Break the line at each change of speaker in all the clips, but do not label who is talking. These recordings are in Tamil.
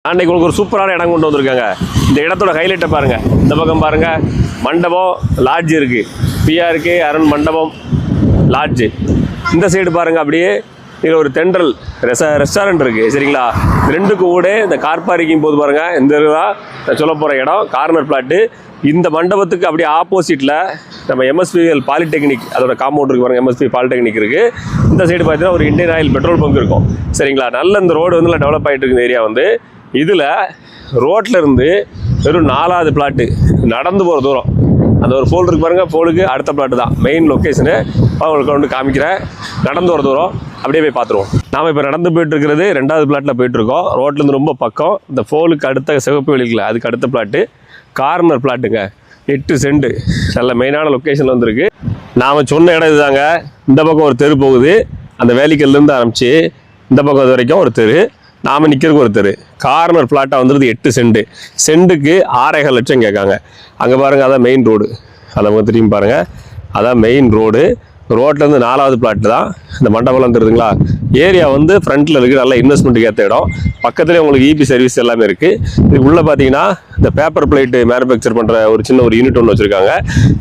அன்னைக்கு உங்களுக்கு ஒரு சூப்பரான இடம் கொண்டு வந்திருக்காங்க. இந்த இடத்தோட ஹைலைட்டை பாருங்கள். இந்த பக்கம் பாருங்கள், மண்டபம் லாட்ஜ் இருக்குது. பிஆர்கே அருண் மண்டபம் லாட்ஜு. இந்த சைடு பாருங்கள், அப்படியே இதில் ஒரு தென்றல் ரெஸ்டாரண்ட் இருக்குது. சரிங்களா, ரெண்டுக்கு கூட இந்த கார் பார்க்கிங் போது பாருங்கள். இந்த இதுதான் சொல்ல போகிற இடம், கார்னர் பிளாட்டு. இந்த மண்டபத்துக்கு அப்படியே ஆப்போசிட்டில் நம்ம எம்எஸ்பிஎல் பாலிடெக்னிக், அதோட காம்பவுண்ட் இருக்குது பாருங்கள். எம்எஸ்பி பாலிடெக்னிக் இருக்குது. இந்த சைடு பார்த்தீங்கன்னா ஒரு இந்தியன் ஆயில் பெட்ரோல் பங்க் இருக்கும். சரிங்களா, நல்ல இந்த ரோடு வந்து டெவலப் ஆகிட்டு இருக்குது ஏரியா வந்து. இதில் ரோட்டில் இருந்து வெறும் 4வது பிளாட்டு, நடந்து போகிற தூரம். அந்த ஒரு போல் இருக்கு பாருங்கள், போலுக்கு அடுத்த பிளாட்டு தான் மெயின் லொக்கேஷனு. உங்களுக்கு வந்து காமிக்கிறேன். நடந்து வர தூரம் அப்படியே போய் பார்த்துருவோம். நாம் இப்போ நடந்து போயிட்டு இருக்கிறது 2வது பிளாட்டில் போயிட்டுருக்கோம். ரோட்லேருந்து ரொம்ப பக்கம். இந்த போலுக்கு அடுத்த சிவப்பு வெளிக்கல, அதுக்கு அடுத்த பிளாட்டு கார்னர் பிளாட்டுங்க. 8 சென்ட், நல்ல மெயினான லொக்கேஷனில் வந்துருக்கு. நாம் சொன்ன இடம் இதுதாங்க. இந்த பக்கம் ஒரு தெரு போகுது, அந்த வேலிக்கல்லேருந்து ஆரம்பித்து இந்த பக்கம் இது வரைக்கும் ஒரு தெரு. நாம் நிற்கிறதுக்கு ஒரு தெரு. கார்னர் பிளாட்டாக வந்துடுது 8 சென்ட். சென்ட்டுக்கு 6,5 லட்சம் கேட்காங்க. அங்கே பாருங்கள், அதான் மெயின் ரோடு. அதை திரும்பி பாருங்கள், அதான் மெயின் ரோடு. ரோட்லேருந்து 4வது பிளாட்டு தான் இந்த மண்டபம்லாம் தெரியுதுங்களா. ஏரியா வந்து ஃப்ரண்ட்டில் இருக்குது, நல்ல இன்வெஸ்ட்மெண்ட்டுக்கு ஏற்ற இடம். பக்கத்துலேயே உங்களுக்கு இபி சர்வீஸ் எல்லாமே இருக்குது. இது உள்ளே பார்த்தீங்கன்னா இந்த பேப்பர் பிளேட்டு மேனுஃபேக்சர் பண்ணுற ஒரு சின்ன ஒரு யூனிட் ஒன்று வச்சுருக்காங்க.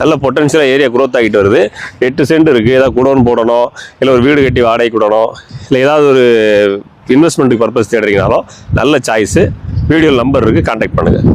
நல்ல பொட்டன்ஷியலாக ஏரியா குரோத் ஆகிட்டு வருது. 8 சென்ட் இருக்குது. ஏதாவது குடோன் போடணும், இல்லை ஒரு வீடு கட்டி வாடகை விடணும், இல்லை ஏதாவது ஒரு இன்வெஸ்ட்மெண்ட்டுக்கு பர்பஸ் தேடுறீங்கனாலும் நல்ல சாய்ஸு. வீடியோ நம்பர் இருக்குது, கான்டாக்ட் பண்ணுங்கள்.